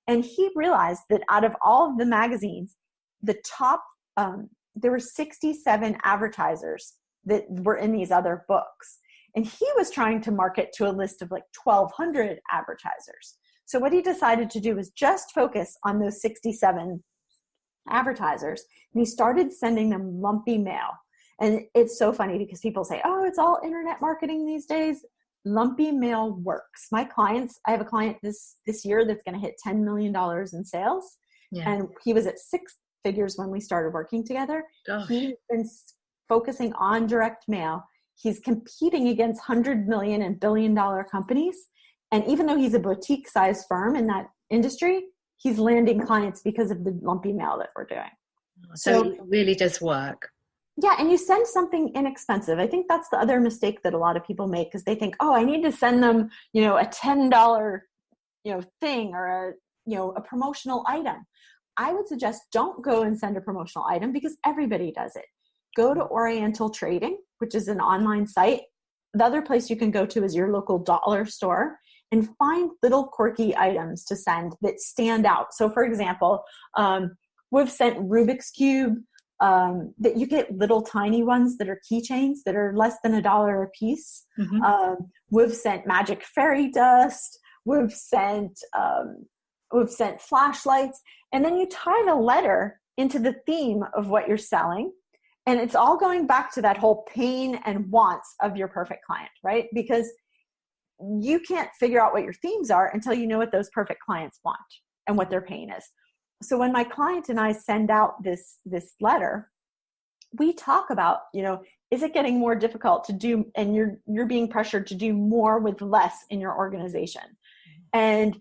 And he realized that out of all of the magazines, the top, there were 67 advertisers that were in these other books. And he was trying to market to a list of like 1,200 advertisers. So what he decided to do was just focus on those 67 advertisers. And he started sending them lumpy mail. And it's so funny because people say, oh, it's all internet marketing these days. Lumpy mail works. My clients, I have a client this year that's going to hit $10 million in sales. Yeah. And he was at 6 figures when we started working together. Gosh. He's been focusing on direct mail. He's competing against 100 million and $1 billion companies. And even though he's a boutique sized firm in that industry, he's landing clients because of the lumpy mail that we're doing. So it really does work. Yeah. And you send something inexpensive. I think that's the other mistake that a lot of people make, because they think, oh, I need to send them, a $10, thing or a promotional item. I would suggest don't go and send a promotional item because everybody does it. Go to Oriental Trading, which is an online site. The other place you can go to is your local dollar store and find little quirky items to send that stand out. So for example, we've sent Rubik's Cube, that you get little tiny ones that are keychains that are less than $1 a piece. Mm-hmm. We've sent magic fairy dust. We've sent flashlights. And then you tie the letter into the theme of what you're selling. And it's all going back to that whole pain and wants of your perfect client, right? Because you can't figure out what your themes are until you know what those perfect clients want and what their pain is. So when my client and I send out this letter, we talk about, is it getting more difficult to do, and you're being pressured to do more with less in your organization. And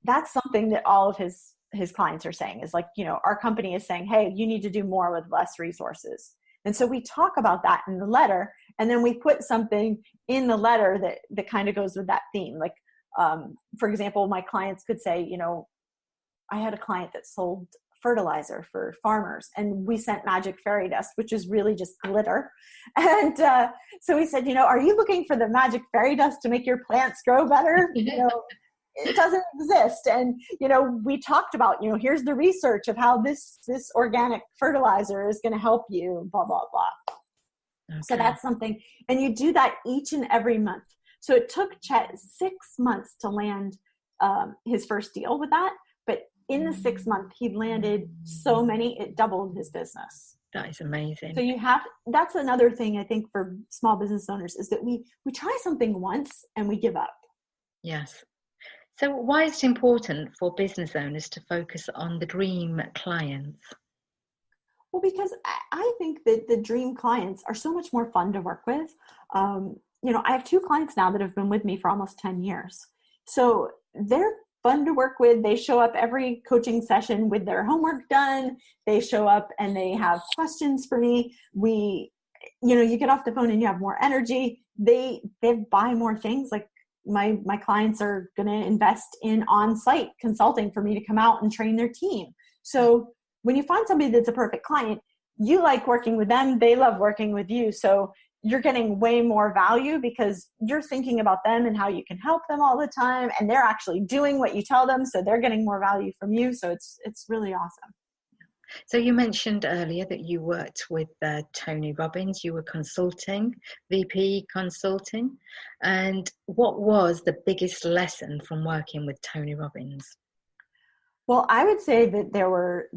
that's something that all of his clients are saying is like, our company is saying, hey, you need to do more with less resources. And so we talk about that in the letter, and then we put something in the letter that kind of goes with that theme. Like, for example, my clients could say, I had a client that sold fertilizer for farmers, and we sent magic fairy dust, which is really just glitter. And so we said, are you looking for the magic fairy dust to make your plants grow better? It doesn't exist. And, we talked about, here's the research of how this organic fertilizer is going to help you, blah, blah, blah. Okay. So that's something. And you do that each and every month. So it took Chet 6 months to land his first deal with that. But in the 6th month, he landed so many, it doubled his business. That is amazing. So that's another thing I think for small business owners is that we try something once and we give up. Yes. So why is it important for business owners to focus on the dream clients? Well, because I think that the dream clients are so much more fun to work with. I have 2 clients now that have been with me for almost 10 years. So they're fun to work with. They show up every coaching session with their homework done. They show up and they have questions for me. You get off the phone and you have more energy. They buy more things. Like my clients are going to invest in on-site consulting for me to come out and train their team. So when you find somebody that's a perfect client, you like working with them. They love working with you. So you're getting way more value because you're thinking about them and how you can help them all the time. And they're actually doing what you tell them. So they're getting more value from you. So it's really awesome. So you mentioned earlier that you worked with Tony Robbins. You were consulting, VP consulting. And what was the biggest lesson from working with Tony Robbins? Well, I would say that there were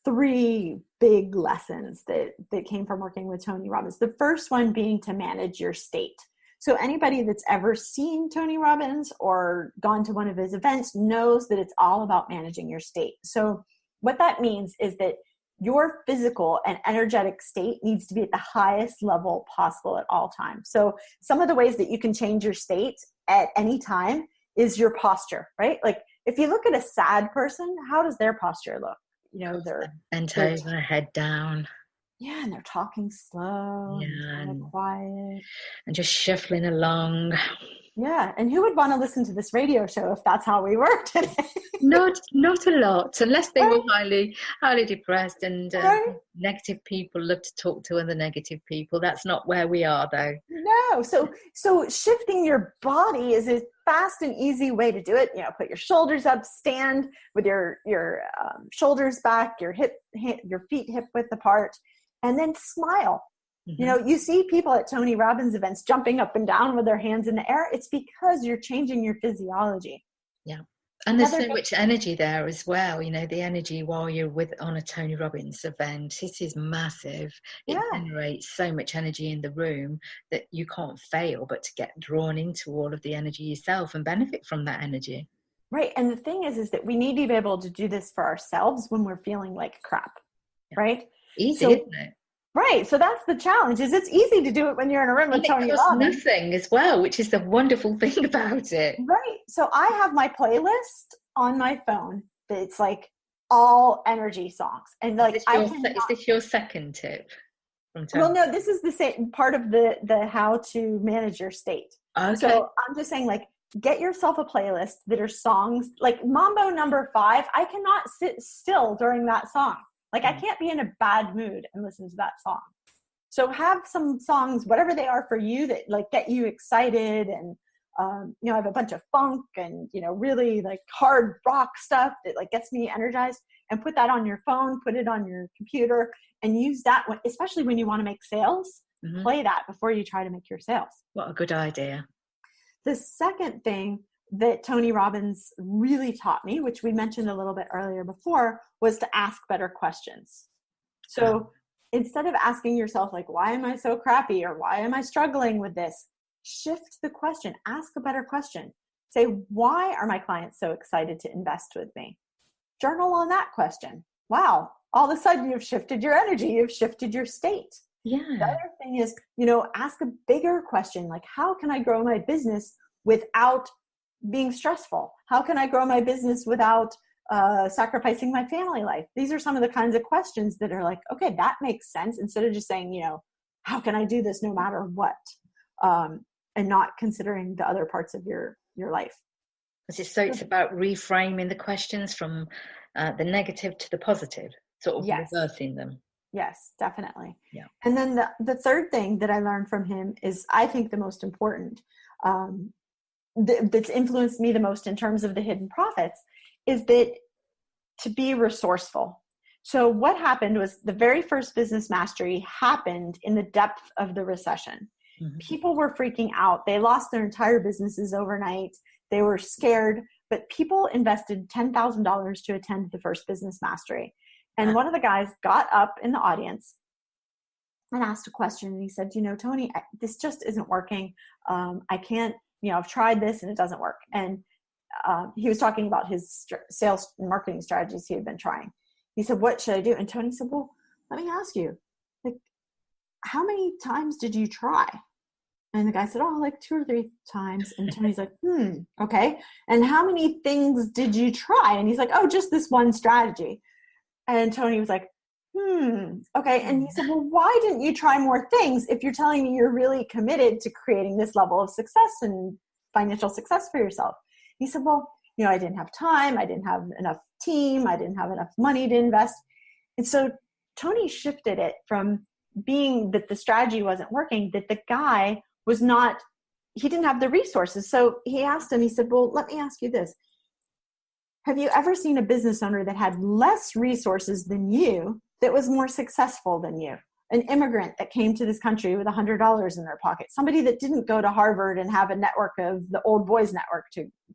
3 big lessons that came from working with Tony Robbins. The first one being to manage your state. So anybody that's ever seen Tony Robbins or gone to one of his events knows that it's all about managing your state. So what that means is that your physical and energetic state needs to be at the highest level possible at all times. So some of the ways that you can change your state at any time is your posture, right? Like if you look at a sad person, how does their posture look? They're bent over, head down. Yeah, and they're talking slow, and quiet. And just shuffling along. Yeah, and who would want to listen to this radio show if that's how we were today? Not a lot, unless they were Right? highly depressed, and Right? negative people love to talk to other negative people. That's not where we are, though. No. So shifting your body is a fast and easy way to do it. Put your shoulders up, stand with your shoulders back, your your feet hip width apart, and then smile. Mm-hmm. You see people at Tony Robbins events jumping up and down with their hands in the air. It's because you're changing your physiology. Yeah. And there's so much energy there as well. The energy while you're on a Tony Robbins event, it is massive. It generates so much energy in the room that you can't fail but to get drawn into all of the energy yourself and benefit from that energy. Right. And the thing is that we need to be able to do this for ourselves when we're feeling like crap. Yeah. Right. Easy, isn't it? Right. So that's the challenge, is it's easy to do it when you're in a room with Tony Robbins. It costs nothing as well, which is the wonderful thing about it. Right. So I have my playlist on my phone that's like all energy songs. And like, is this your second tip? Well, no, this is the same part of the how to manage your state. Okay. So I'm just saying, like, get yourself a playlist that are songs like Mambo number 5. I cannot sit still during that song. Like, I can't be in a bad mood and listen to that song. So have some songs, whatever they are for you, that like get you excited. And, I have a bunch of funk and, really like hard rock stuff that like gets me energized, and put that on your phone, put it on your computer, and use that one, especially when you want to make sales. Mm-hmm. Play that before you try to make your sales. What a good idea. The second thing that Tony Robbins really taught me, which we mentioned a little bit earlier before, was to ask better questions. So instead of asking yourself, like, why am I so crappy, or why am I struggling with this? Shift the question. Ask a better question. Say, why are my clients so excited to invest with me? Journal on that question. Wow. All of a sudden you've shifted your energy. You've shifted your state. Yeah. The other thing is, ask a bigger question, like, how can I grow my business without being stressful? How can I grow my business without sacrificing my family life? These are some of the kinds of questions that are like, okay, that makes sense, instead of just saying, how can I do this no matter what? And not considering the other parts of your life. So it's about reframing the questions from the negative to the positive, sort of reversing them. Yes, definitely. Yeah. And then the third thing that I learned from him is, I think, the most important, that's influenced me the most in terms of the hidden profits, is that to be resourceful. So what happened was, the very first business mastery happened in the depth of the recession. Mm-hmm. People were freaking out. They lost their entire businesses overnight. They were scared, but people invested $10,000 to attend the first business mastery. And one of the guys got up in the audience and asked a question. And he said, Tony, this just isn't working. I can't, I've tried this and it doesn't work. And he was talking about his sales and marketing strategies he had been trying. He said, what should I do? And Tony said, well, let me ask you, like, how many times did you try? And the guy said, like 2 or 3 times. And Tony's like, okay. And how many things did you try? And he's like, just this one strategy. And Tony was like, okay. And he said, well, why didn't you try more things if you're telling me you're really committed to creating this level of success and financial success for yourself? He said, well, I didn't have time. I didn't have enough team. I didn't have enough money to invest. And so Tony shifted it from being that the strategy wasn't working, that the guy he didn't have the resources. So he asked him, he said, well, let me ask you this. Have you ever seen a business owner that had less resources than you that was more successful than you? An immigrant that came to this country with $100 in their pocket, somebody that didn't go to Harvard and have a network of the old boys network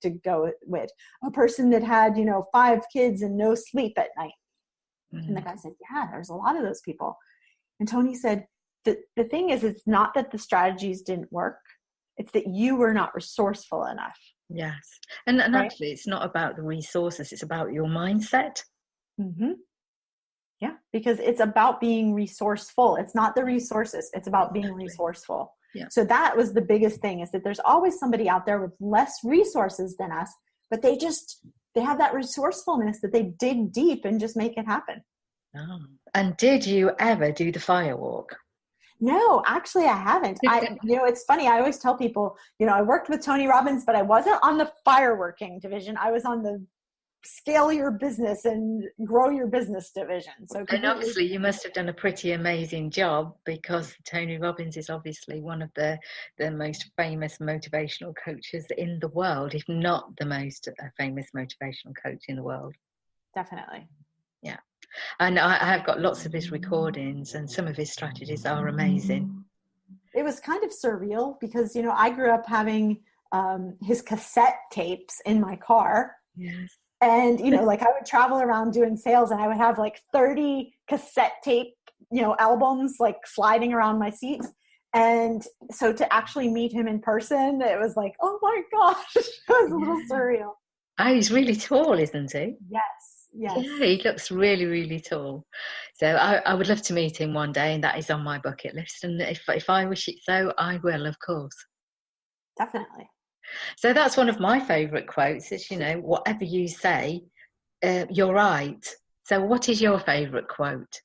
to go with, a person that had, 5 kids and no sleep at night. Mm-hmm. And the guy said, yeah, there's a lot of those people. And Tony said, the thing is, it's not that the strategies didn't work. It's that you were not resourceful enough. Yes. And right? Actually, it's not about the resources. It's about your mindset. Mm-hmm. Yeah, because it's about being resourceful. It's not the resources. It's about being resourceful. Yeah. So that was the biggest thing, is that there's always somebody out there with less resources than us, but they have that resourcefulness that they dig deep and just make it happen. Oh. And did you ever do the firewalk? No, actually I haven't. It's funny. I always tell people, I worked with Tony Robbins, but I wasn't on the fireworking division. I was on the scale your business and grow your business division. So and obviously you must have done a pretty amazing job, because Tony Robbins is obviously one of the most famous motivational coaches in the world, if not the most famous motivational coach in the world. Definitely. Yeah. And I have got lots of his recordings, and some of his strategies are amazing. It was kind of surreal because, you know, I grew up having his cassette tapes in my car. Yes. And, you know, like I would travel around doing sales and I would have like 30 cassette tape, you know, albums like sliding around my seat. And so to actually meet him in person, it was like, oh my gosh, it was a little surreal. Oh, he's really tall, isn't he? Yes. Yes. Yeah, he looks really, really tall. So I would love to meet him one day, and that is on my bucket list. And if I wish it so, I will, of course. Definitely. So that's one of my favourite quotes is, you know, whatever you say, you're right. So what is your favourite quote?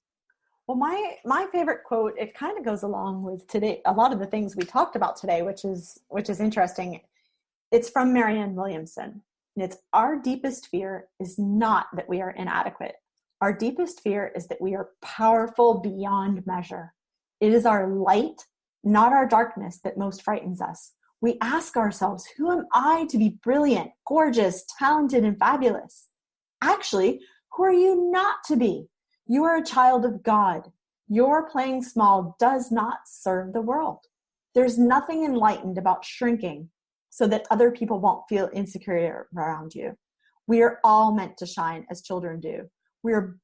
Well, my favorite quote, it kind of goes along with today, a lot of the things we talked about today, which is interesting. It's from Marianne Williamson. And it's, our deepest fear is not that we are inadequate. Our deepest fear is that we are powerful beyond measure. It is our light, not our darkness, that most frightens us. We ask ourselves, who am I to be brilliant, gorgeous, talented, and fabulous? Actually, who are you not to be? You are a child of God. Your playing small does not serve the world. There's nothing enlightened about shrinking so that other people won't feel insecure around you. We are all meant to shine as children do. We're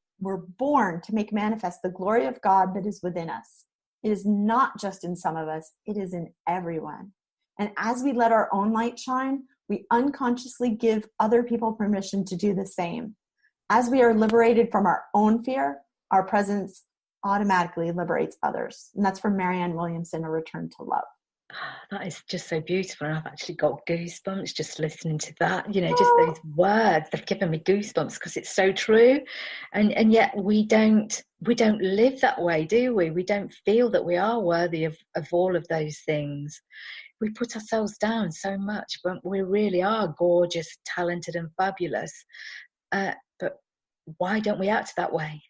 born to make manifest the glory of God that is within us. It is not just in some of us, it is in everyone. And as we let our own light shine, we unconsciously give other people permission to do the same. As we are liberated from our own fear, our presence automatically liberates others. And that's from Marianne Williamson, A Return to Love. That is just so beautiful. And I've actually got goosebumps just listening to that. You know, just those words, they've given me goosebumps because it's so true. And yet we don't live that way, do we? We don't feel that we are worthy of all of those things. We put ourselves down so much, but we really are gorgeous, talented, and fabulous. But why don't we act that way?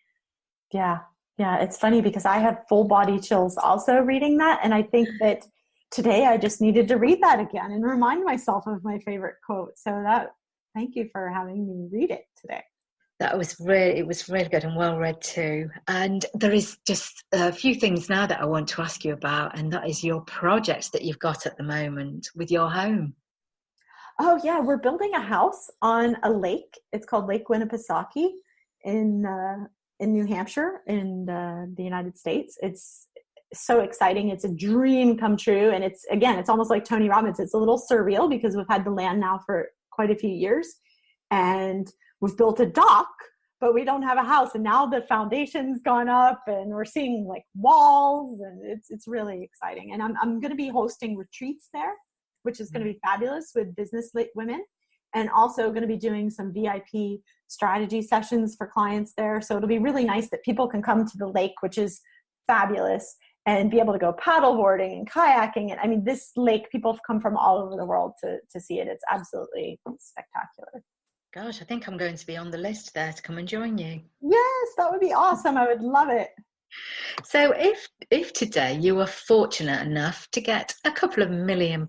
Yeah, it's funny because I have full body chills also reading that. And I think that today I just needed to read that again and remind myself of my favorite quote. So thank you for having me read it today. It was really good and well read too. And there is just a few things now that I want to ask you about, and that is your projects that you've got at the moment with your home. Oh yeah, we're building a house on a lake. It's called Lake Winnipesaukee in New Hampshire in the United States. It's so exciting. It's a dream come true. And it's almost like Tony Robbins. It's a little surreal because we've had the land now for quite a few years and we've built a dock, but we don't have a house. And now the foundation's gone up and we're seeing like walls, and it's really exciting. And I'm going to be hosting retreats there, which is going to be fabulous with business women, and also going to be doing some VIP strategy sessions for clients there. So it'll be really nice that people can come to the lake, which is fabulous, and be able to go paddleboarding and kayaking. And I mean, this lake, people have come from all over the world to see it. It's absolutely spectacular. Gosh, I think I'm going to be on the list there to come and join you. Yes, that would be awesome. I would love it. So if today you were fortunate enough to get a couple of £1 million,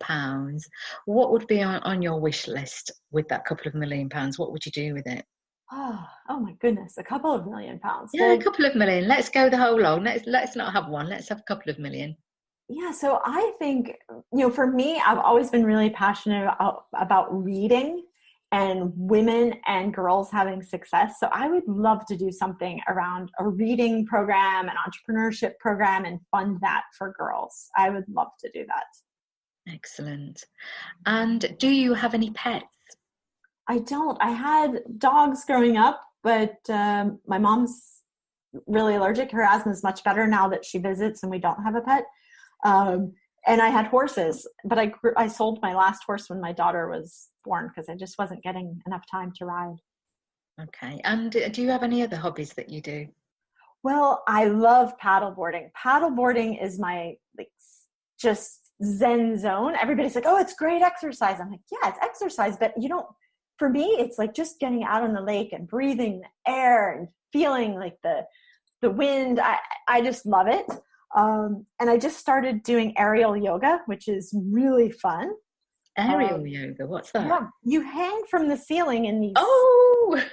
what would be on your wish list with that couple of £1 million? What would you do with it? Oh my goodness, a couple of £1 million. Yeah, well, a couple of million. Let's go the whole long. Let's not have one. Let's have a couple of million. Yeah, so I think, for me, I've always been really passionate about reading and women and girls having success. So I would love to do something around a reading program, an entrepreneurship program, and fund that for girls. I would love to do that. Excellent. And do you have any pets? I don't. I had dogs growing up, but my mom's really allergic. Her asthma is much better now that she visits and we don't have a pet. And I had horses, but I sold my last horse when my daughter was born because I just wasn't getting enough time to ride. Okay. And do you have any other hobbies that you do? Well, I love paddleboarding. Paddleboarding is my just zen zone. Everybody's like, oh, it's great exercise. I'm like, yeah, it's exercise, but for me, it's like just getting out on the lake and breathing the air and feeling like the wind. I just love it. And I just started doing aerial yoga, which is really fun. Aerial yoga, what's that? Yeah, you hang from the ceiling in these. Oh,